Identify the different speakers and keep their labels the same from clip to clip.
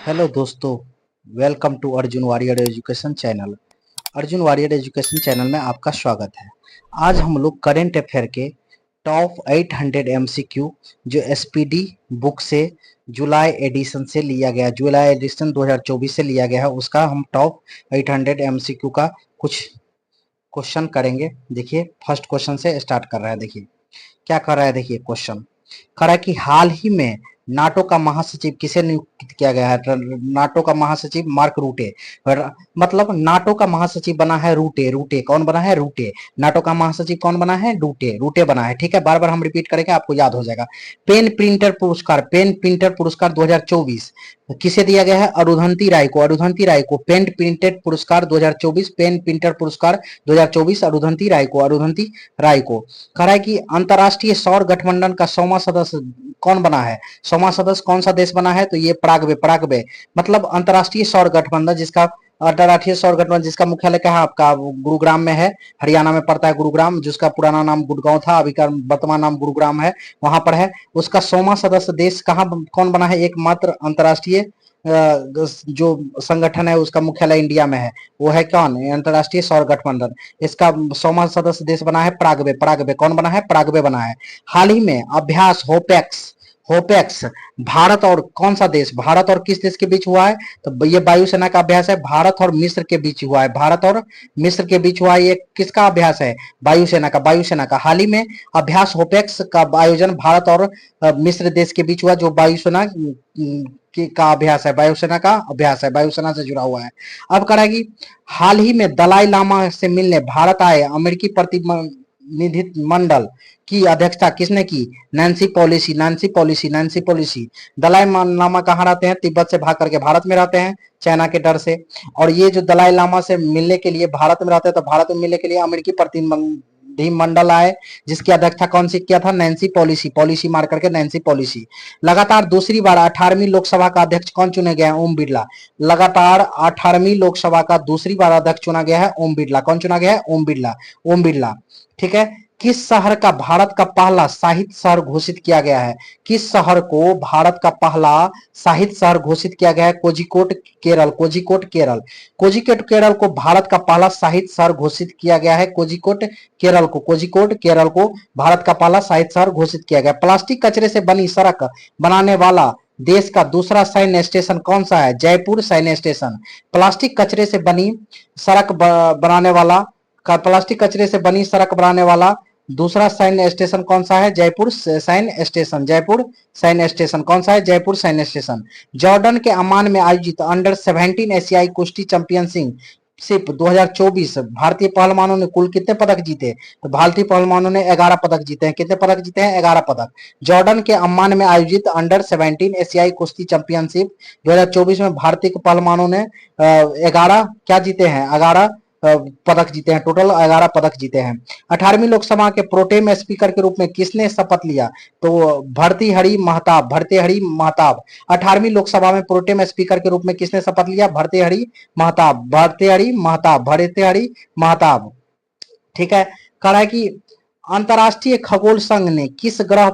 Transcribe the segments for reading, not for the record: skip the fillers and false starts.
Speaker 1: Hello दोस्तों, welcome to Arjun Warrior Education Channel. Arjun Warrior Education Channel में आपका स्वागत है। आज हम लोग करेंट अफेयर के टॉप 800 एमसीक्यू जो एसपीडी बुक से जुलाई एडिशन से लिया गया, जुलाई एडिशन 2024 से लिया गया है, उसका हम टॉप 800 एमसीक्यू का कुछ क्वेश्चन करेंगे। देखिए, फर्स्ट क्वेश्चन से स्टार्ट कर रहा है। देखिए क्या कर रहा है। देखिए क्वेश्चन कह रहा है कि हाल ही में नाटो का महासचिव किसे नियुक्त किया गया है। नाटो का महासचिव मार्क रूटे। मतलब नाटो का महासचिव बना है रूटे। रूटे कौन बना है? रूटे। नाटो का महासचिव कौन बना है? रूटे। रूटे बना है। ठीक है, बार बार हम रिपीट करेंगे, आपको याद हो जाएगा। पेन प्रिंटर पुरस्कार, पेन प्रिंटर पुरस्कार 2024 किसे दिया गया है? अरुंधति राय को। अरुंधति राय को पेन प्रिंटेड पुरस्कार 2024, पेन प्रिंटर पुरस्कार 2024 अरुंधति राय को। अरुंधति राय को। कह रहा है कि अंतरराष्ट्रीय सौर गठबंधन का 100वां सदस्य कौन बना है? 100वां सदस्य कौन सा देश बना है? तो ये पराग्वे। पराग्वे मतलब अंतरराष्ट्रीय सौर गठबंधन, जिसका अंतरराष्ट्रीय सौर गठबंधन जिसका मुख्यालय कहाँ आपका? गुरुग्राम में है, हरियाणा में पड़ता है गुरुग्राम, जिसका पुराना नाम गुड़गांव था, अभी का वर्तमान नाम गुरुग्राम है, वहां पर है। उसका 100वां सदस्य देश कहाँ कौन बना है? एकमात्र अंतरराष्ट्रीय जो संगठन है उसका मुख्यालय इंडिया में है, वो है कौन? अंतरराष्ट्रीय सौर गठबंधन। इसका 100वां सदस्य देश बना है पराग्वे। पराग्वे कौन बना है? पराग्वे बना है। हाल ही में अभ्यास होपेक्स, होपेक्स भारत और कौन सा देश, भारत और किस देश के बीच हुआ है? तो ये वायुसेना का अभ्यास है, भारत और मिस्र के बीच हुआ है। भारत और मिस्र के बीच हुआ है। ये किसका अभ्यास है? वायुसेना का। वायुसेना का हाल ही में अभ्यास होपेक्स का आयोजन भारत और मिस्र देश के बीच हुआ, जो वायुसेना का अभ्यास है। वायुसेना का अभ्यास है, वायुसेना से जुड़ा हुआ है। अब करेगी, हाल ही में दलाई लामा से मिलने भारत आए अमेरिकी प्रतिनिधिमंडल की अध्यक्षता किसने की? Nancy Pelosi. Nancy Pelosi. Nancy Pelosi. Dalai Lama कहाँ रहते हैं? तिब्बत से भाग करके भारत में रहते हैं, चाइना के डर से। और ये जो दलाई लामा से मिलने के लिए भारत में रहते हैं, तो भारत में मिलने के लिए अमेरिकी प्रतिनिधिमंडल आए, जिसकी अध्यक्षता कौन सी किया था? Nancy policy. पॉलिसी मार करके नैन्सी पॉलिसी। लगातार दूसरी बार 18वीं लोकसभा का अध्यक्ष कौन चुने गए हैं? ओम बिरला। लगातार 18वीं लोकसभा का दूसरी बार अध्यक्ष चुना गया है ओम बिरला। कौन चुना गया है? ओम बिरला। ओम बिरला। ठीक है। किस शहर का भारत का पहला साहित्य शहर घोषित किया गया है? किस शहर को भारत का पहला साहित्य शहर घोषित किया गया है? कोझिकोड, केरल। कोझिकोड, केरल। कोझिकोड, केरल को भारत का पहला साहित्य शहर घोषित किया गया है। कोझिकोड, केरल को। कोझिकोड, केरल को भारत का पहला साहित्य शहर घोषित किया गया। प्लास्टिक कचरे से बनी सड़क बनाने वाला देश का दूसरा सैन्य स्टेशन कौन सा है? जयपुर सैन्य स्टेशन। प्लास्टिक कचरे से बनी सड़क बनाने वाला, प्लास्टिक कचरे से बनी सड़क बनाने वाला दूसरा सैन्य स्टेशन कौन सा है? जयपुर सैन्य स्टेशन। जयपुर सैन्य स्टेशन कौन सा है? जयपुर सैन्य स्टेशन। जॉर्डन के अमान में आयोजित अंडर 17 एशियाई कुश्ती चैंपियनशिप सिर्फ 2024 भारतीय पहलवानों ने कुल कितने पदक जीते? तो भारतीय पहलवानों ने 11 पदक जीते हैं। कितने पदक जीते हैं? 11 पदक। जॉर्डन के अम्मान में आयोजित अंडर 17 एशियाई कुश्ती चैंपियनशिप 2024 में भारतीय पहलवानों ने 11 क्या जीते हैं? 11 पदक जीते हैं। टोटल 11 पदक जीते हैं। 18वीं लोकसभा के प्रोटेम स्पीकर के रूप में किसने शपथ लिया? तो भर्तृहरि महताब। भर्तृहरि महताब। 18वीं लोकसभा में प्रोटेम स्पीकर के रूप में किसने शपथ लिया? भर्तृहरि महताब। भर्तृहरि महताब। भर्तृहरि महताब। ठीक है। कह रहा है कि अंतरराष्ट्रीय खगोल संघ ने किस ग्रह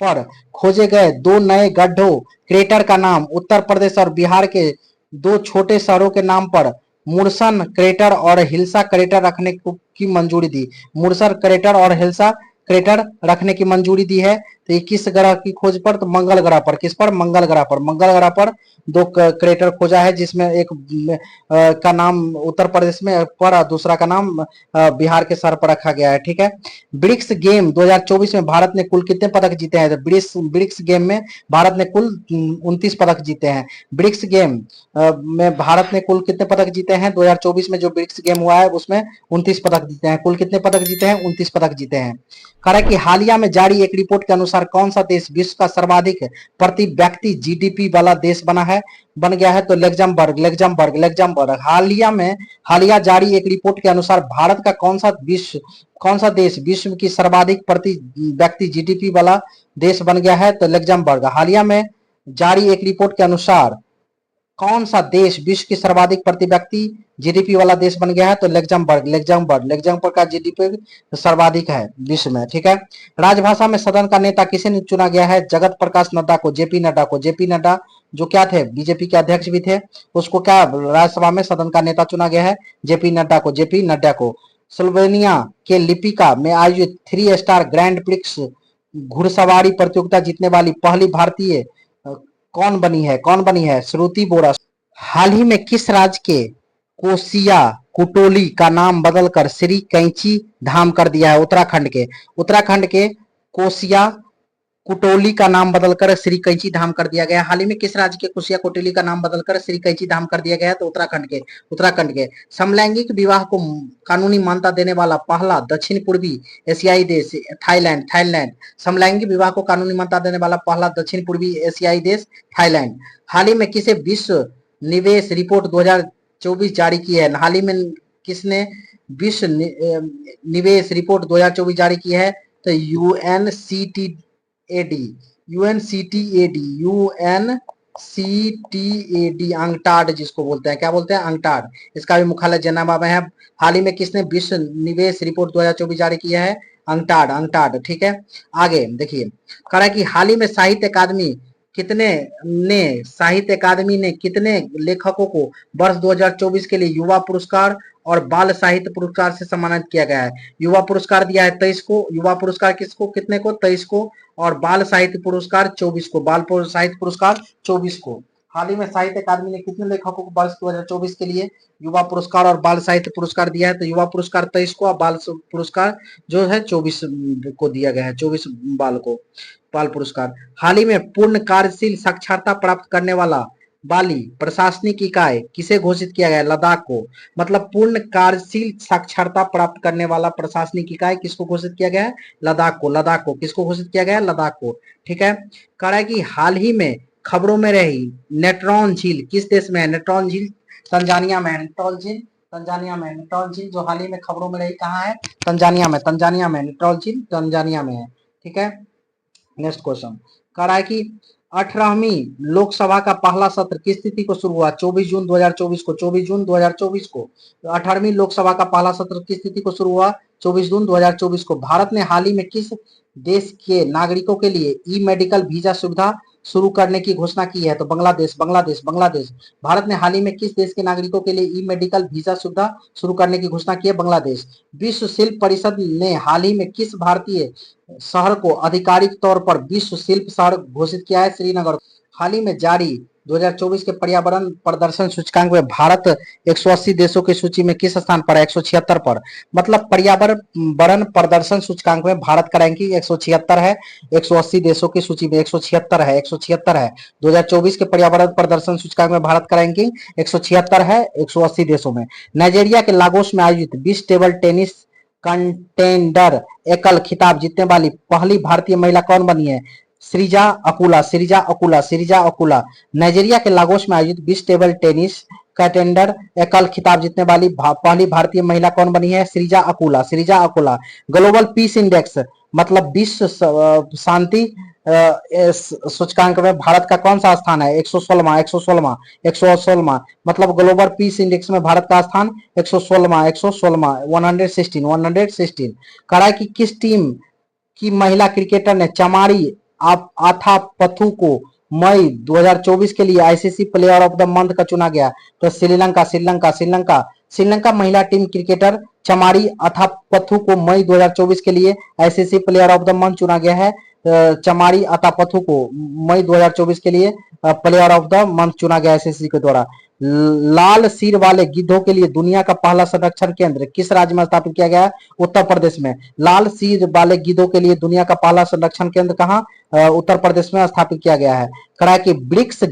Speaker 1: पर खोजे गए दो नए गड्ढों क्रेटर का नाम उत्तर प्रदेश और बिहार के दो छोटे शहरों के नाम पर मुर्सन क्रेटर और हिल्सा क्रेटर रखने की मंजूरी दी? मुर्सन क्रेटर और हिल्सा क्रेटर रखने की मंजूरी दी है। तो ये किस ग्रह की खोज पर? तो मंगल ग्रह पर। किस पर? मंगल ग्रह पर। मंगल ग्रह पर दो क्रेटर खोजा है, जिसमें एक का नाम उत्तर प्रदेश में पर, दूसरा का नाम बिहार के सर पर रखा गया है। ठीक है। ब्रिक्स गेम 2024 में भारत ने कुल कितने पदक जीते हैं? ब्रिक्स गेम में भारत ने कुल 29 पदक जीते हैं। ब्रिक्स गेम में भारत ने कुल कितने पदक जीते हैं? 2024 में जो ब्रिक्स गेम हुआ है उसमें 29 पदक जीते हैं। कुल कितने पदक जीते हैं? 29 पदक जीते हैं। कह रहा है कि हालिया में जारी एक रिपोर्ट के अनुसार कौन सा देश विश्व का सर्वाधिक प्रति व्यक्ति जीडीपी वाला देश बन गया है? तो लग्जमबर्ग। लग्जमबर्ग। लग्जमबर्ग। हालिया जारी एक रिपोर्ट के अनुसार भारत का कौन सा देश विश्व की सर्वाधिक प्रति व्यक्ति जीडीपी वाला देश बन गया है? तो लग्जमबर्ग। हालिया में जारी एक रिपोर्ट के अनुसार कौन सा देश विश्व की सर्वाधिक प्रति व्यक्ति जीडीपी वाला देश बन गया है? तो लग्जमबर्ग। लग्जमबर्ग। लग्जमबर्ग का जीडीपी सर्वाधिक है विश्व में। ठीक है। राजभाषा में सदन का नेता किसे चुना गया है? जगत प्रकाश नड्डा को। जेपी नड्डा को। जेपी नड्डा जो क्या थे, बीजेपी के अध्यक्ष भी थे, उसको क्या राज्यसभा में सदन का नेता चुना गया है, जेपी नड्डा को। स्लोवेनिया के लिपिका में आयोजित 3 स्टार ग्रैंड प्रिक्स घुड़सवारी प्रतियोगिता जीतने वाली पहली भारतीय कौन बनी है, श्रुति बोरा। हाल ही में किस राज्य के कोसिया कुटोली का नाम बदलकर श्री कैंची धाम कर दिया है, उत्तराखंड के कोसिया कुटोली का नाम बदलकर श्री कैंची धाम कर दिया गया। हाल ही में किस राज्य के कोसिया कुटोली का नाम बदलकर श्री कैंची धाम कर दिया गया है, तो उत्तराखंड के। समलैंगिक विवाह को कानूनी मान्यता देने वाला पहला दक्षिण पूर्वी एशियाई देश थाईलैंड। समलैंगिक विवाह को कानूनी मान्यता देने वाला पहला दक्षिण पूर्वी एशियाई देश थाईलैंड। हाल ही में किसे विश्व निवेश रिपोर्ट 2024 जारी की है, हाल ही में किसने विश्व निवेश रिपोर्ट 2024 जारी की है, तो यूएनसीटीएडी अंगटाड जिसको बोलते हैं, क्या बोलते हैं, अंगटाड। इसका भी मुख्यालय जेनेवा में है। हाल ही में किसने विश्व निवेश रिपोर्ट 2024 जारी किया है, अंगटाड। ठीक है, आगे देखिए, कह रहा है कि हाल ही में साहित्य अकादमी ने कितने लेखकों को वर्ष 2024 के लिए युवा पुरस्कार और बाल साहित्य पुरस्कार से सम्मानित किया गया है। युवा पुरस्कार दिया है 23 को, युवा पुरस्कार किसको, कितने को, 23 को, और बाल साहित्य पुरस्कार 24 को, हाल ही में साहित्य अकादमी ने कितने लेखकों को वर्ष 2024 के लिए युवा पुरस्कार और बाल साहित्य पुरस्कार दिया है, तो युवा पुरस्कार 23 को और बाल पुरस्कार जो है 24 को दिया गया है, 24 बाल पुरस्कार। हाल ही में पूर्ण कार्यशील साक्षरता प्राप्त करने वाली प्रशासनिक इकाई किसे घोषित किया गया, लद्दाख को। मतलब पूर्ण कार्यशील साक्षरता प्राप्त करने वाला प्रशासनिक इकाई किसको घोषित किया गया है, लद्दाख को। किसको घोषित किया गया है, लद्दाख को। ठीक है, कह रहा है कि हाल ही में खबरों में रही नेट्रॉन झील किस देश में है, नेट्रॉन झील तंजानिया में है, नेट्रॉन झील जो हाल ही में खबरों में रही कहाँ है, तंजानिया में, नेट्रॉन झील तंजानिया में है। ठीक है, नेक्स्ट क्वेश्चन कह रहा है कि 18वीं लोकसभा का पहला सत्र किस तिथि को शुरू हुआ, 24 जून 2024 को। 18वीं लोकसभा का पहला सत्र किस तिथि को शुरू हुआ, 24 जून 2024 को। भारत ने हाल ही में किस देश के नागरिकों के लिए ई मेडिकल वीजा सुविधा शुरू करने की घोषणा की है, तो बांग्लादेश। भारत ने हाल ही में किस देश के नागरिकों के लिए ई मेडिकल वीजा सुविधा शुरू करने की घोषणा की है, बांग्लादेश। विश्व शिल्प परिषद ने हाल ही में किस भारतीय शहर को आधिकारिक तौर पर विश्व शिल्प शहर घोषित किया है, श्रीनगर। हाल ही में जारी 2024 के पर्यावरण प्रदर्शन सूचकांक में भारत 180 देशों की सूची में किस स्थान पर है, 176 पर। मतलब पर्यावरण प्रदर्शन सूचकांक में भारत का रैंकिंग 176 है, 180 देशों की सूची में 176 है। 2024 के पर्यावरण प्रदर्शन सूचकांक में भारत का रैंकिंग 176 है, 180 देशों में। नाइजीरिया के लागोस में आयोजित 20 टेबल टेनिस कंटेंडर एकल खिताब जीतने वाली पहली भारतीय महिला कौन बनी है, श्रीजा अकुला। नाइजीरिया के लागोस में आयोजित 20 टेबल टेनिस कंटेंडर एकल खिताब जीतने वाली पहली भारतीय महिला कौन बनी है, Sreeja Akula. Global peace index मतलब विश्व शांति सूचकांक में भारत का कौन सा स्थान है, 116। मतलब ग्लोबल पीस इंडेक्स में भारत का स्थान 116 कहा कि किस टीम की महिला क्रिकेटर ने चमारी आथा पथु को मई 2024 के लिए ICC player of the month का चुना गया, तो श्रीलंका महिला टीम क्रिकेटर चमारी अथापथु को मई 2024 के लिए ICC player of the month चुना गया है। चमारी अथापथु को मई 2024 के लिए प्लेयर ऑफ द मंथ चुना गया आईसीसी के द्वारा। लाल सिर वाले गिद्धों के लिए दुनिया का पहला संरक्षण केंद्र किस राज्य में स्थापित किया गया, उत्तर प्रदेश में। लाल सिर वाले गिद्धों के लिए दुनिया का पहला संरक्षण केंद्र कहाँ, उत्तर प्रदेश में स्थापित किया गया है। कहा कि ब्रिक्स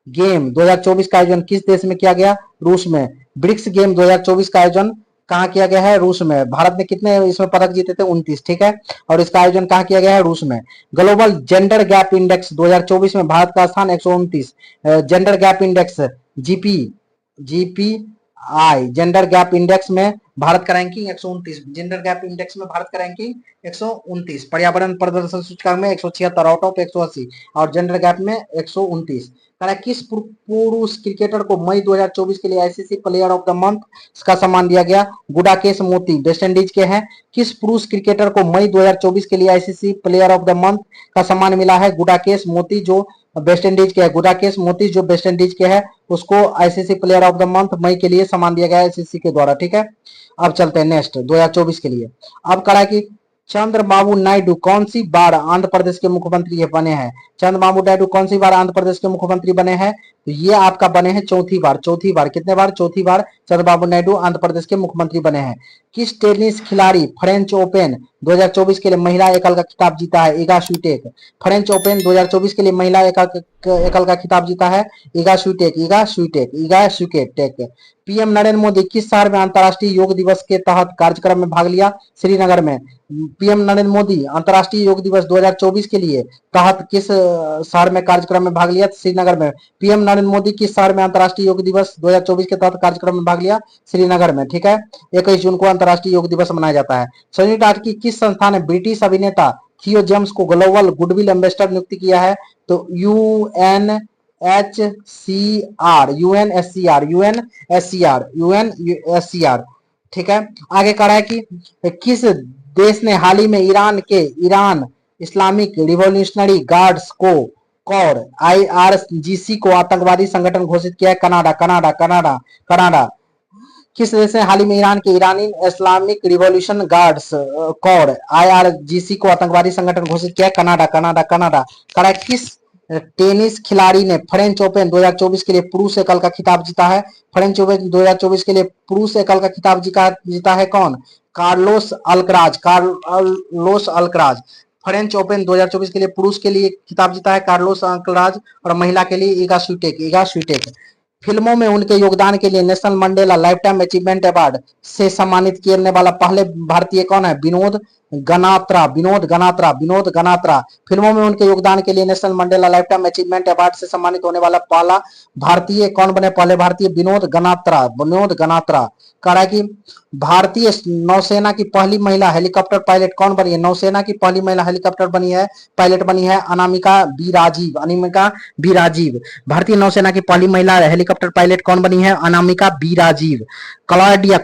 Speaker 1: गेम 2024 का आयोजन किस देश में किया गया, रूस में। ब्रिक्स गेम 2024 का आयोजन कहाँ किया गया है, रूस में। भारत ने कितने इसमें पदक जीते थे, 29। ठीक है, और इसका आयोजन कहाँ किया गया है, रूस में। ग्लोबल जेंडर गैप इंडेक्स 2024 में भारत का स्थान 129। Gender gap index GPI gender gap index में भारत का रैंकिंग 129, जेंडर गैप इंडेक्स में भारत का रैंकिंग 129, पर्यावरण प्रदर्शन सूचकांक में 176 आउट ऑफ 180 और जेंडर गैप में 129। कह रहा है किस पुरुष क्रिकेटर को मई 2024 के लिए ICC player of the month का सम्मान दिया गया? गुडाकेश मोती वेस्ट इंडीज के हैं। किस पुरुष क्रिकेटर को मई 2024 के लिए ICC player of the month का सम्मान मिला है? गुडाकेश मोती जो वेस्ट इंडीज के है, गुडाकेश मोती जो वेस्ट इंडीज के है, उसको ICC player of the month मई के लिए सम्मान दिया गया आईसीसी के द्वारा। ठीक है, अब चलते हैं नेक्स्ट 2024 के लिए। अब करा कि चंद्रबाबू नायडू कौन सी बार आंध्र प्रदेश के मुख्यमंत्री बने हैं? चंद्रबाबू नायडू कौन सी बार आंध्र प्रदेश के मुख्यमंत्री बने हैं? तो ये आपका बने हैं चौथी बार। चौथी बार कितने बार? चौथी बार चंद्रबाबू नायडू आंध्र प्रदेश के मुख्यमंत्री बने हैं। किस टेनिस खिलाड़ी फ्रेंच ओपन 2024 के लिए महिला एकल का खिताब जीता है? इगा स्वीटेक। फ्रेंच ओपन 2024 के लिए महिला एकल का खिताब जीता है इगा स्वीटेक। इगा स्वीटेक, इगा स्वीटेक। पीएम नरेंद्र मोदी किस शहर में अंतर्राष्ट्रीय योग दिवस के तहत कार्यक्रम में भाग लिया? श्रीनगर में। पीएम नरेंद्र मोदी अंतर्राष्ट्रीय योग दिवस 2024 के लिए तहत किस शहर में कार्यक्रम में भाग लिया? श्रीनगर में। पीएम नरेंद्र मोदी किस शहर में अंतर्राष्ट्रीय योग दिवस 2024 के तहत कार्यक्रम में भाग लिया? श्रीनगर में। ठीक है, 21 जून को अंतर्राष्ट्रीय योग दिवस मनाया जाता है। संयुक्त राष्ट्र की किस संस्था ने ब्रिटिश अभिनेता थियो जेम्स को ग्लोबल गुडविल एम्बेसडर नियुक्त किया है? तो यूएनएससीआर। ठीक है, आगे कह रहा है कि किस देश ने हाल ही में ईरान इस्लामिक रिवॉल्यूशनरी गार्ड्स को कौर आईआरजीसी को आतंकवादी संगठन घोषित किया है? कनाडा। किस देश ने हाल ही में ईरानी Islamic revolution guards corps IRGC को आतंकवादी संगठन घोषित किया है? कनाडा। कह किस टेनिस खिलाड़ी ने फ्रेंच ओपन 2024 के लिए पुरुष एकल का खिताब जीता है? फ्रेंच ओपन 2024 के लिए पुरुष एकल का खिताब जीता है कौन? Carlos Alcaraz. फ्रेंच ओपन 2024 के लिए पुरुष के लिए खिताब जीता है कार्लोस अल्कराज और महिला के लिए इगा स्वीटेक। फिल्मों में उनके योगदान के लिए national Mandela lifetime achievement award से सम्मानित किए वाला पहले भारतीय कौन है? विनोद गनात्रा। फिल्मों में उनके योगदान के लिए national Mandela lifetime achievement award से सम्मानित होने वाला पहला भारतीय कौन बने? पहले भारतीय विनोद गनात्रा। कह रहा है कि भारतीय नौसेना की पहली महिला हेलीकॉप्टर पायलट कौन बनी है? नौसेना की पहली महिला हेलीकॉप्टर पायलट बनी है अनामिका बी राजीव। भारतीय नौसेना की पहली महिला हेलीकॉप्टर पायलट कौन बनी है? Anamika B Rajiv. Claudia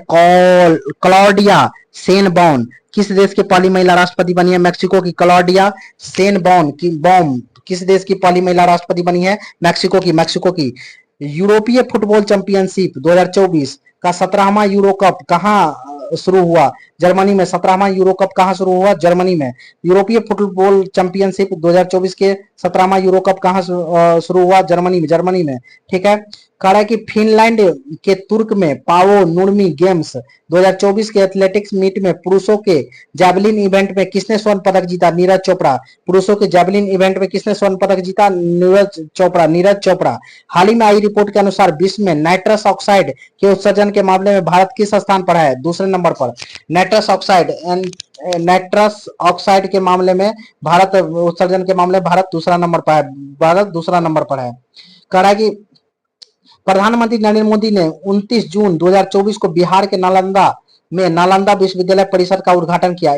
Speaker 1: Sheinbaum किस देश की पहली महिला राष्ट्रपति बनी है? मैक्सिको की क्लॉडिया शेनबॉर्न किस देश की पहली महिला राष्ट्रपति बनी है? मैक्सिको की। यूरोपीय फुटबॉल चैंपियनशिप 2024 का 17वां यूरो कप कहां शुरू हुआ? जर्मनी में। 17वां यूरो कप कहां शुरू हुआ? जर्मनी में। यूरोपीय फुटबॉल चैंपियनशिप 2024 के 17वां यूरो कप कहां शुरू हुआ? जर्मनी में। ठीक है, कह रहा है कि फिनलैंड के तुर्क में पावो नुर्मी गेम्स 2024 के एथलेटिक्स मीट में पुरुषों के जैवलिन इवेंट में किसने स्वर्ण पदक जीता? नीरज चोपड़ा। पुरुषों के जैवलिन इवेंट में किसने स्वर्ण पदक जीता? नीरज चोपड़ा। हाल ही में आई रिपोर्ट के अनुसार विश्व में नाइट्रस ऑक्साइड के उत्सर्जन के मामले में भारत किस स्थान पर है? दूसरे नंबर पर। नाइट्रस ऑक्साइड के मामले में भारत उत्सर्जन के मामले में भारत दूसरा नंबर पर है। कह रहा है कि प्रधानमंत्री नरेंद्र मोदी ने 29 जून 2024 को बिहार के नालंदा विश्वविद्यालय परिसर का उद्घाटन किया,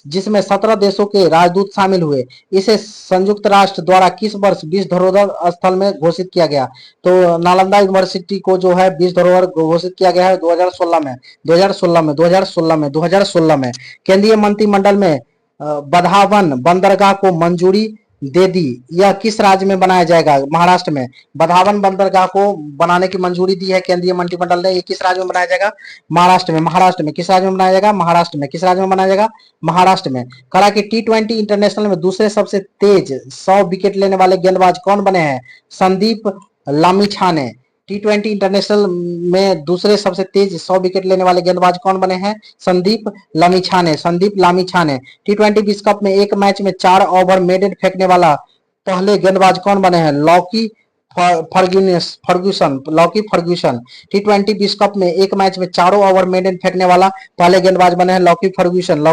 Speaker 1: जिसमें 17 देशों के राजदूत शामिल हुए। इसे संयुक्त राष्ट्र द्वारा किस वर्ष विश्व धरोहर स्थल में घोषित किया गया? तो नालंदा यूनिवर्सिटी को जो है विश्व धरोहर घोषित किया गया है 2016 में। केंद्रीय मंत्रिमंडल में बधावन बंदरगाह को मंजूरी दे दी। यह किस राज्य में बनाया जाएगा? महाराष्ट्र में। बधावन बंदरगाह को बनाने की मंजूरी दी है केंद्रीय मंत्रिमंडल ने। ये किस राज्य में बनाया जाएगा? महाराष्ट्र में। किस राज्य में बनाया जाएगा? महाराष्ट्र में। कहा कि T20 इंटरनेशनल में दूसरे सबसे तेज 100 विकेट लेने वाले गेंदबाज कौन बने हैं? संदीप लामिछाने। T20 इंटरनेशनल में दूसरे सबसे तेज 100 विकेट लेने वाले गेंदबाज कौन बने हैं? संदीप लामिछाने। T20 विश्व कप में एक मैच में 4 ओवर मेडन फेंकने वाला पहले गेंदबाज कौन बने हैं? Lockie Ferguson. T20 विश्व कप में एक मैच में 4 ओवर मेडन फेंकने वाला पहले गेंदबाज बने हैं लॉकी फर्ग्यूसन।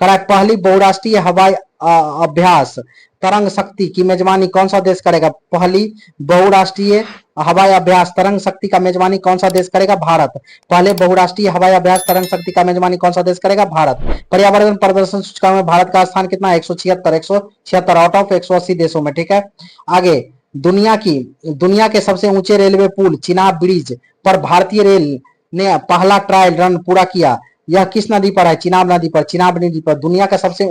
Speaker 1: करा पहली बहुराष्ट्रीय हवाई अभ्यास तरंग शक्ति की मेजबानी कौन सा देश करेगा? पहली बहुराष्ट्रीय हवाई अभ्यास तरंग शक्ति का मेजबानी कौन सा देश करेगा? भारत। पहले बहुराष्ट्रीय हवाई अभ्यास तरंग शक्ति का मेजबानी कौन सा देश करेगा? भारत। पर्यावरण प्रदर्शन सूचकांक में भारत का स्थान कितना है? 176 आउट ऑफ 180 देशों में। ठीक है, आगे दुनिया के सबसे ऊंचे रेलवे पुल चिनाब ब्रिज पर भारतीय रेल ने पहला ट्रायल रन पूरा किया। यह किस नदी पर है? चिनाब नदी पर। चिनाब नदी पर दुनिया का सबसे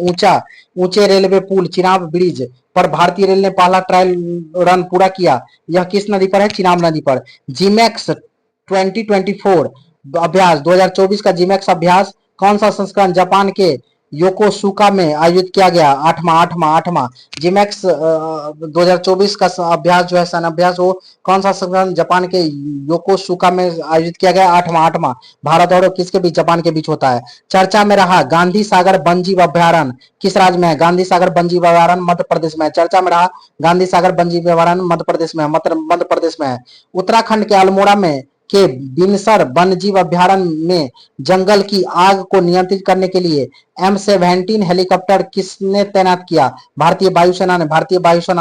Speaker 1: ऊंचे रेलवे पुल चिनाब ब्रिज पर भारतीय रेल ने पहला ट्रायल रन पूरा किया। यह किस नदी पर है? चिनाब नदी पर। जीमैक्स 2024 अभ्यास 2024 का जीमैक्स अभ्यास कौन सा संस्करण जापान के योकोसुका में आयोजित किया गया? आठवां जीमैक्स 2024 का अभ्यास जो है सन अभ्यास वो कौन सा संस्करण जापान के योकोसुका में आयोजित किया गया? आठवां भारत और किसके बीच? जापान के बीच होता है। चर्चा में रहा गांधी सागर वन्यजीव अभ्यारण्य किस राज्य में है? गांधी सागर वन्यजीव अभ्यारण्य मध्य प्रदेश में है। चर्चा में रहा गांधी सागर वन्यजीव अभ्यारण्य मध्य प्रदेश में मध्य प्रदेश में है। उत्तराखंड के अल्मोड़ा में के बिनसर वन्यजीव अभ्यारण्य में जंगल की आग को नियंत्रित करने के लिए M17 हेलीकॉप्टर किसने तैनात किया? भारतीय वायुसेना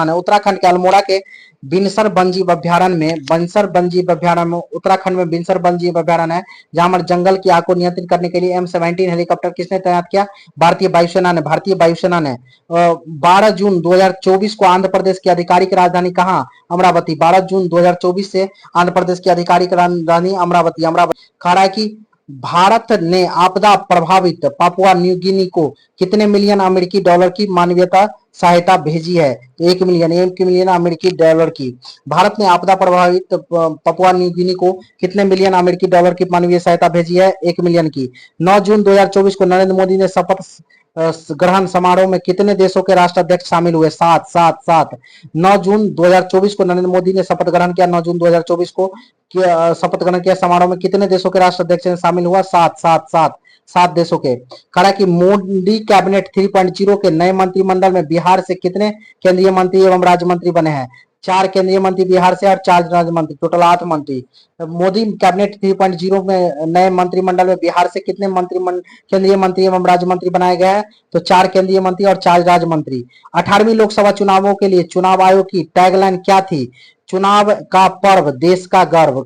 Speaker 1: ने। उत्तराखंड के अल्मोड़ा के बिनसर वन्यजीव अभ्यारण्य में उत्तराखंड में बिनसर वन्यजीव अभ्यारण्य है जहां पर जंगल की आग को नियंत्रित करने के लिए M17 हेलीकॉप्टर किसने तैनात किया? भारतीय वायुसेना ने। 12 जून 2024 को आंध्र प्रदेश की आधिकारिक राजधानी कहाँ? अमरावती। 12 जून 2024 से आंध्र प्रदेश की आधिकारिक राजधानी अमरावती। कह रहा है कि भारत ने आपदा प्रभावित पापुआ न्यू गिनी को कितने मिलियन अमेरिकी डॉलर की मानवीयता सहायता भेजी है? 1 मिलियन अमेरिकी डॉलर की। भारत ने आपदा प्रभावित पापुआ न्यू गिनी को कितने मिलियन अमेरिकी डॉलर की मानवीय सहायता भेजी है? 1 मिलियन की। 9 जून 2024 को नरेंद्र मोदी ने शपथ ग्रहण समारोह में कितने देशों के राष्ट्राध्यक्ष शामिल हुए? 7। 9 जून 2024 को नरेंद्र मोदी ने शपथ ग्रहण किया। 9 जून 2024 को शपथ ग्रहण किया समारोह में कितने देशों के राष्ट्राध्यक्ष शामिल हुआ? 7 देशों के। कहा कि मोदी कैबिनेट 3.0 के नए मंत्रिमंडल में बिहार से कितने केंद्रीय मंत्री एवं राज्य मंत्री बने हैं? 4 केंद्रीय मंत्री बिहार से और 4 राज्य मंत्री, टोटल 8 मंत्री। मोदी कैबिनेट 3.0 में नए मंत्रिमंडल में बिहार से कितने केंद्रीय मंत्री एवं राज्य मंत्री बनाए गए हैं? तो 4 केंद्रीय मंत्री और 4 राज्य मंत्री। 18वीं लोकसभा चुनावों के लिए चुनाव आयोग की टैगलाइन क्या थी? चुनाव का पर्व देश का गर्व।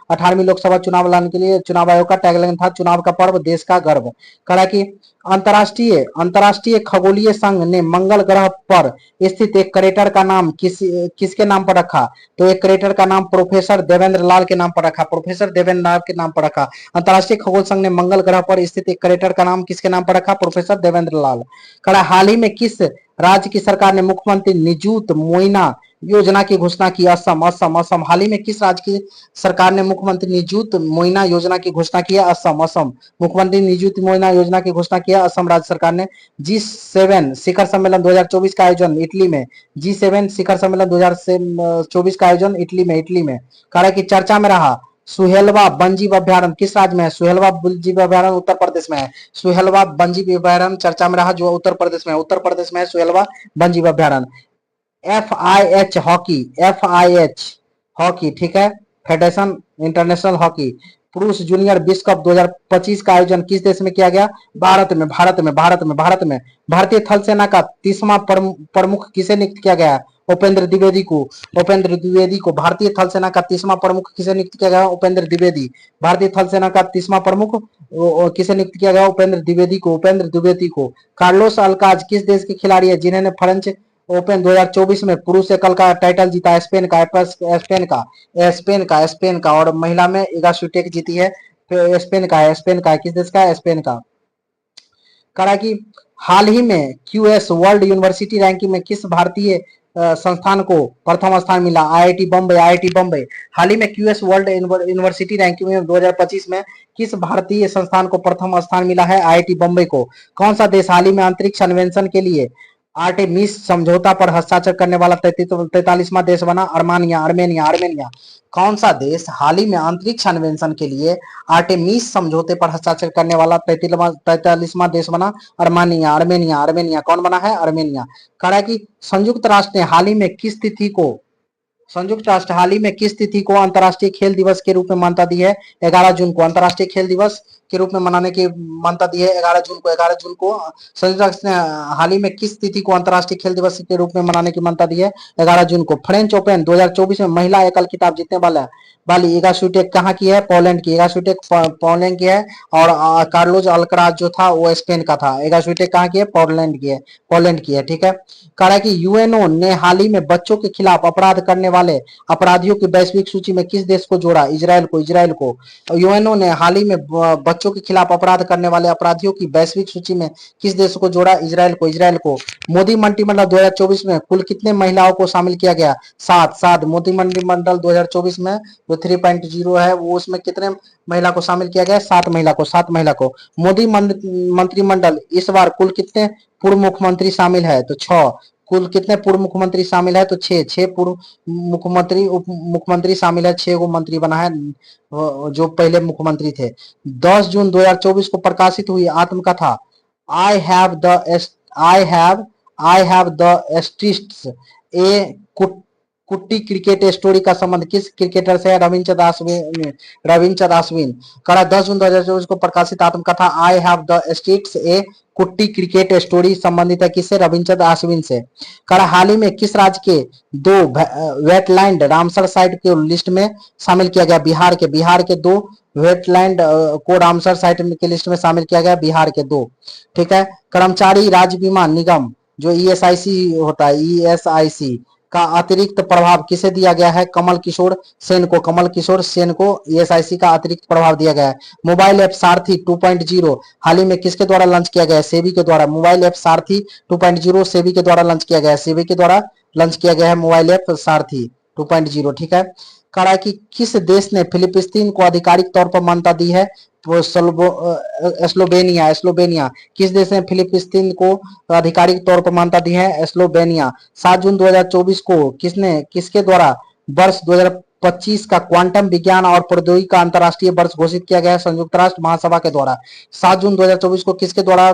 Speaker 1: 18वीं लोकसभा चुनाव लाने के लिए चुनाव आयोग का टैगलाइन था चुनाव का पर्व देश का गर्व। कहा कि अंतरराष्ट्रीय खगोलीय संघ ने मंगल ग्रह पर स्थित एक क्रेटर का नाम किसके नाम पर रखा? तो एक क्रेटर का नाम प्रोफेसर देवेंद्र लाल के नाम पर रखा। अंतरराष्ट्रीय खगोल संघ ने मंगल ग्रह पर स्थित एक क्रेटर का नाम किसके नाम पर रखा? प्रोफेसर देवेंद्र लाल। कहा हाल ही में किस राज्य की सरकार ने मुख्यमंत्री निजुत मोइना योजना की घोषणा की? असम। हाल ही में किस राज्य की सरकार ने मुख्यमंत्री निजुत मोइना योजना की घोषणा की है? असम। मुख्यमंत्री निजुत मोइना योजना की घोषणा की है असम राज्य सरकार ने। G7 शिखर सम्मेलन 2024 का आयोजन इटली में। G7 शिखर सम्मेलन 2024 का आयोजन इटली में। कह रहा है कि चर्चा में रहा सुहेलवा वन्यजीव अभ्यारण्य किस राज्य में है? सुहेलवा वन्यजीव अभ्यारण्य उत्तर प्रदेश में है। सुहेलवा वन्यजीव अभ्यारण्य चर्चा में रहा जो उत्तर प्रदेश में है सुहेलवा वन्यजीव अभ्यारण्य। FIH हॉकी, ठीक है, फेडरेशन इंटरनेशनल हॉकी पुरुष जूनियर विश्व कप 2025 का आयोजन किस देश में किया गया? भारत में। भारतीय थल सेना का 30वां प्रमुख किसे नियुक्त किया गया? उपेंद्र द्विवेदी को। भारतीय थल सेना का 30वां प्रमुख किसे नियुक्त किया गया? उपेंद्र द्विवेदी। भारतीय थल सेना का 30वां प्रमुख किसे नियुक्त किया गया? उपेंद्र द्विवेदी को। कार्लोस अल्काज किस देश के खिलाड़ी है जिन्होंने फ्रेंच ओपन 2024 में पुरुष एकल का टाइटल जीता? स्पेन का। और महिला में इगा स्विटेक जीती है। स्पेन का किस देश का? स्पेन का। कहा कि हाल ही में QS वर्ल्ड यूनिवर्सिटी रैंकिंग में किस भारतीय संस्थान को प्रथम स्थान मिला? IIT बम्बई। हाल ही में QS वर्ल्ड यूनिवर्सिटी रैंकिंग में 2025 में किस भारतीय संस्थान को प्रथम स्थान मिला है? IIT बम्बई को। कौन सा देश हाल ही में अंतरिक्ष अन्वेषण के लिए आर्टेमिस समझौता पर हस्ताक्षर करने वाला 43वां देश बना? आर्मेनिया। कौन सा देश हाल ही में अंतरिक्ष अन्वेषण के लिए आर्टेमिस समझौते पर हस्ताक्षर करने वाला 43वां देश बना? आर्मेनिया। कौन बना है? आर्मेनिया। कह रहा है कि संयुक्त राष्ट्र हाल ही में किस तिथि को अंतर्राष्ट्रीय खेल दिवस के रूप में मान्यता दी है? 11 जून को अंतर्राष्ट्रीय खेल दिवस के रूप में मनाने की मान्यता दी है 11 जून को। 11 जून को संयुक्त राष्ट्र ने हाल ही में किस तिथि को अंतर्राष्ट्रीय खेल दिवस के रूप में मनाने की मान्यता दी है? 11 जून को। फ्रेंच ओपन 2024 में महिला एकल खिताब जीतने वाली इगा स्विटेक कहाँ की है? पोलैंड की। इगा स्विटेक पोलैंड की है और कार्लोस अल्कराज जो था वो स्पेन का था। इगा स्विटेक कहाँ की है? पोलैंड की है। पोलैंड की है, ठीक है। कह रहा है कि यूएनओ ने हाल ही में बच्चों के खिलाफ अपराध करने वाले अपराधियों की वैश्विक सूची में किस देश को जोड़ा? इजराइल को। इजराइल को। यूएनओ ने हाल ही में बच्चों के खिलाफ अपराध करने वाले अपराधियों की वैश्विक सूची में किस देश को जोड़ा? इजराइल को। इजराइल को। मोदी मंत्रिमंडल 2024 में कुल कितने महिलाओं को शामिल किया गया? 7। मोदी मंत्रिमंडल 2024 में जो 3.0 है वो उसमें कितने महिला को शामिल किया गया? 7 महिला को। 7 महिला को। मोदी मंत्रिमंडल इस बार कुल कितने पूर्व मुख्यमंत्री शामिल है? तो 6। कुल कितने पूर्व मुख्यमंत्री शामिल है? तो 6। 6 पूर्व मुख्यमंत्री उप मुख्यमंत्री शामिल है। 6 गो मंत्री बना है जो पहले मुख्यमंत्री थे। 10 जून 2024 को प्रकाशित हुई आत्मकथा I have the I have I have the streets a Kutty cricket story का संबंध किस क्रिकेटर से है? रविंद्र अश्विन। रविंद्र अश्विन। करा 10 जून 2024 को प्रकाशित आत्मकथा I have the streets a Kutty cricket story संबंधित है किससे? रविंद्र अश्विन से। करा हाल ही में किस राज्य के 2 वेटलैंड रामसर साइट के लिस्ट में शामिल किया गया? बिहार के। बिहार के 2 वेटलैंड को रामसर साइट के लिस्ट में शामिल किया गया। बिहार के 2, ठीक है। कर्मचारी राज्य बीमा निगम जो ईएसआईसी होता है, ईएसआईसी का अतिरिक्त प्रभाव किसे दिया गया है? कमल किशोर सेन को। कमल किशोर सेन को ईएसआईसी का अतिरिक्त प्रभाव दिया गया है। मोबाइल ऐप सारथी 2.0 हाल ही में किसके द्वारा लॉन्च किया गया है? सेबी के द्वारा। मोबाइल ऐप सारथी 2.0 सेबी के द्वारा लॉन्च किया गया है। सेबी के द्वारा लॉन्च किया गया है मोबाइल ऐप सारथी 2.0, ठीक है। कह रहा है कि किस देश ने फिलिपींस को आधिकारिक तौर पर मान्यता दी है? वो स्लोवेनिया। स्लोवेनिया। किस देश ने फिलिपींस को आधिकारिक तौर पर मान्यता दी है? स्लोवेनिया। 7 जून 2024 को किसके द्वारा वर्ष 2025 का क्वांटम विज्ञान और प्रौद्योगिकी का अंतर्राष्ट्रीय वर्ष घोषित किया गया है? संयुक्त राष्ट्र महासभा के द्वारा। 7 जून 2024 को किसके द्वारा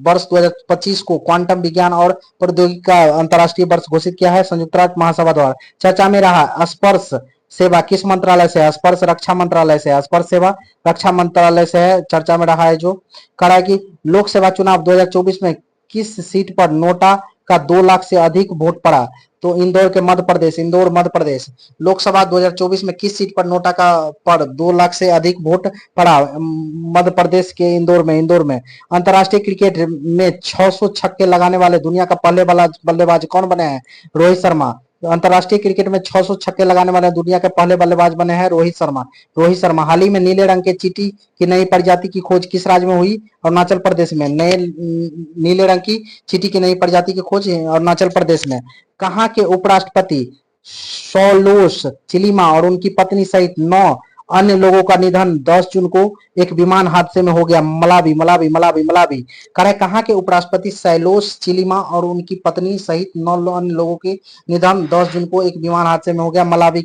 Speaker 1: वर्ष 2025 को क्वांटम विज्ञान और प्रौद्योगिकी का अंतर्राष्ट्रीय वर्ष घोषित किया है? संयुक्त राष्ट्र महासभा द्वारा। चर्चा में रहा स्पर्श सेवा किस मंत्रालय से है? स्पर्श रक्षा मंत्रालय से है। स्पर्श सेवा रक्षा मंत्रालय से है, चर्चा में रहा है जो। कह रहा है कि लोकसभा चुनाव 2024 में किस सीट पर नोटा का 2 लाख से अधिक वोट पड़ा? तो इंदौर के मध्य प्रदेश। इंदौर मध्य प्रदेश। लोकसभा 2024 में किस सीट पर नोटा का पर 2 लाख से अधिक वोट पड़ा? मध्य प्रदेश के इंदौर में। इंदौर में। अंतर्राष्ट्रीय क्रिकेट में 600 छक्के लगाने वाले दुनिया का पहले बल्लेबाज कौन बने हैं? रोहित शर्मा। अंतर्राष्ट्रीय क्रिकेट में 600 छक्के लगाने वाले दुनिया के पहले बल्लेबाज बने हैं रोहित शर्मा। रोहित शर्मा। हाल ही में नीले रंग के चींटी की नई प्रजाति की खोज किस राज्य में हुई? अरुणाचल प्रदेश में। नए नीले रंग की चींटी की नई प्रजाति की खोज अरुणाचल प्रदेश में। कहाँ के उपराष्ट्रपति सौलोस चिलिमा और उनकी पत्नी सहित 9 अन्य लोगों का निधन 10 जून को एक विमान हादसे में हो गया? मलावी। मलावी। मलावी। मलावी। कहाँ के उपराष्ट्रपति सैलोस चिलिमा और उनकी पत्नी सहित 9 अन्य लोगों के निधन 10 जून को एक विमान हादसे में हो गया? मलावी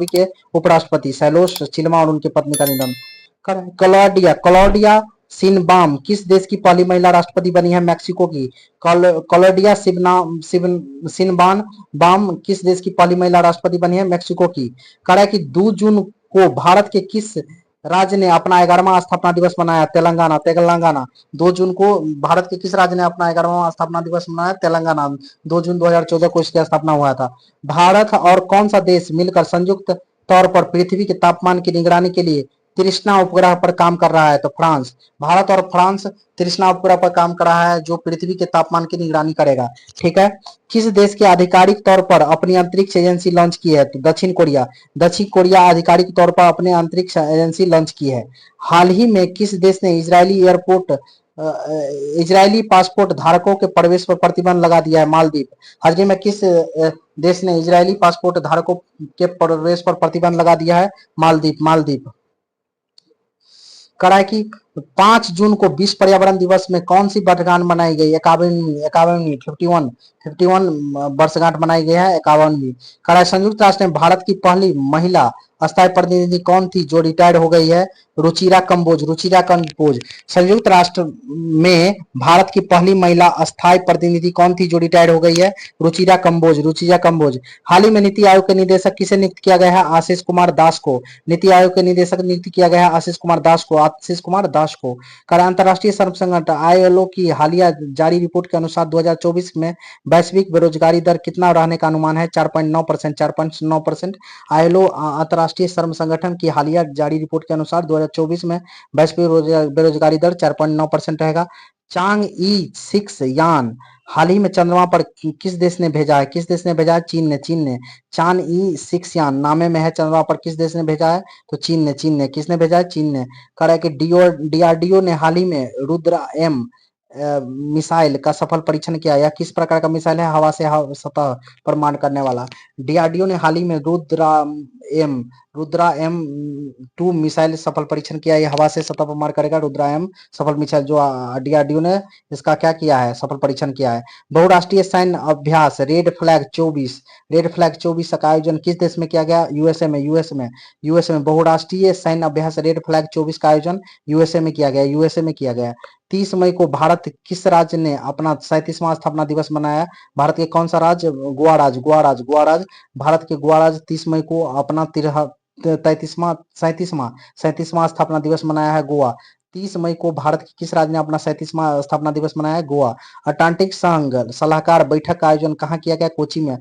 Speaker 1: के उपराष्ट्रपति सैलोस चिलिमा और उनकी पत्नी का निधन। क्लॉडिया सिनबाम किस देश की पहली महिला राष्ट्रपति बनी है? मैक्सिको की। क्लॉडिया सिनबान बाम किस देश की पहली महिला राष्ट्रपति बनी है? मैक्सिको की। कह रहा है कि 2 जून को भारत के किस राज्य ने अपना 11वां स्थापना दिवस मनाया? तेलंगाना। तेलंगाना। 2 जून को भारत के किस राज्य ने अपना 11वां स्थापना दिवस मनाया? तेलंगाना। 2 जून 2014 को इसकी स्थापना हुआ था। भारत और कौन सा देश मिलकर संयुक्त तौर पर पृथ्वी के तापमान की निगरानी के लिए तृष्णा उपग्रह पर काम कर रहा है? तो फ्रांस। भारत और फ्रांस तृष्णा उपग्रह पर काम कर रहा है जो पृथ्वी के तापमान की निगरानी करेगा, ठीक है। किस देश के आधिकारिक तौर पर अपनी अंतरिक्ष एजेंसी लॉन्च की है? तो दक्षिण कोरिया। दक्षिण कोरिया आधिकारिक तौर पर अपने अंतरिक्ष एजेंसी लॉन्च की है। हाल ही में किस देश ने इजरायली पासपोर्ट धारकों के प्रवेश पर प्रतिबंध लगा दिया है? मालदीव। हाल ही में किस देश ने इजरायली पासपोर्ट धारकों के प्रवेश पर प्रतिबंध लगा दिया है? मालदीव। मालदीव। करा है कि 5 जून को विश्व पर्यावरण दिवस में कौन सी वर्षगांठ मनाई गई? 51वीं 51 वर्षगांठ मनाई गई है, 51वीं। करा है संयुक्त राष्ट्र में भारत की पहली महिला अस्थायी प्रतिनिधि कौन थी जो रिटायर्ड हो गई है? रुचिरा कंबोज। रुचिरा कंबोज। संयुक्त राष्ट्र में भारत की पहली महिला अस्थायी प्रतिनिधि कौन थी जो रिटायर्ड हो गई है? रुचिरा कंबोज। रुचिरा कंबोज। हाल ही में नीति आयोग के निदेशक किसे नियुक्त किया गया है? आशीष कुमार दास को। नीति आयोग के निदेशक नियुक्त किया गया है आशीष कुमार दास को। आशीष कुमार दास 20 को। अंतर्राष्ट्रीय श्रम संगठन ILO की हालिया जारी रिपोर्ट के अनुसार 2024 में वैश्विक बेरोजगारी दर कितना रहने का अनुमान है? 4.9%। 4.9%। ILO अंतर्राष्ट्रीय श्रम संगठन की हालिया जारी रिपोर्ट के अनुसार 2024 में वैश्विक बेरोजगारी दर 4.9% रहेगा। चांग ई 6 यान हाल ही में चंद्रमा पर किस देश ने भेजा है? किस देश ने भेजा है? चीन ने। चांद ई 6 यान नामे में है, चंद्रमा पर किस देश ने भेजा है? तो चीन ने। किसने भेजा है? चीन ने। कह रहा है कि DRDO ने हाल ही में रुद्रा M मिसाइल का सफल परीक्षण किया। यह किस प्रकार का मिसाइल है? हवा से सतह पर मार करने वाला। DRDO ने हाल ही में रुद्रा M 2 मिसाइल सफल परीक्षण किया। यह हवा से सतह पर मार करेगा। रुद्रा M सफल मिसाइल जो DRDO ने इसका क्या किया है? सफल परीक्षण किया है। बहुराष्ट्रीय सैन्य अभ्यास रेड फ्लैग 24 का आयोजन किस देश में किया गया? यूएसए में बहुराष्ट्रीय सैन्य अभ्यास रेड फ्लैग 24 का आयोजन यूएसए में किया गया। 30 मई को भारत किस राज्य ने अपना 37वां स्थापना दिवस मनाया? भारत के कौन सा राज्य? गोवा राज्य। भारत के गोवा राज्य 30 मई को अपना 37वां स्थापना दिवस मनाया है। गोवा 30 मई को भारत के किस राज्य ने अपना 37वां स्थापना दिवस मनाया है? गोवा। अटलांटिक संघ सलाहकार बैठक का आयोजन कहाँ किया गया? कोचीन में।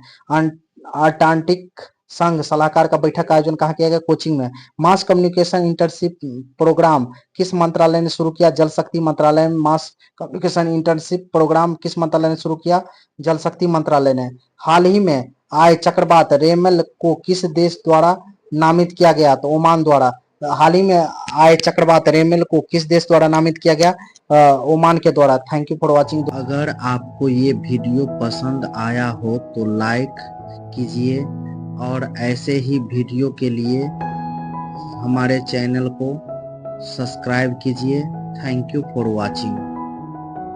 Speaker 1: अटलांटिक संघ सलाहकार का बैठक का आयोजन कहाँ किया गया? कोचिंग में। मास कम्युनिकेशन इंटर्नशिप प्रोग्राम किस मंत्रालय ने शुरू किया? जल शक्ति मंत्रालय में। मास कम्युनिकेशन इंटर्नशिप प्रोग्राम किस मंत्रालय ने शुरू किया? जल शक्ति मंत्रालय ने। हाल ही में आए चक्रवात रेमल को किस देश द्वारा नामित किया गया? तो ओमान द्वारा। हाल ही में आए चक्रवात रेमल को किस देश द्वारा नामित किया गया? ओमान के द्वारा। Thank you for watching. अगर आपको ये वीडियो पसंद आया हो तो लाइक कीजिए और ऐसे ही वीडियो के लिए हमारे चैनल को सब्सक्राइब कीजिए। Thank you for watching.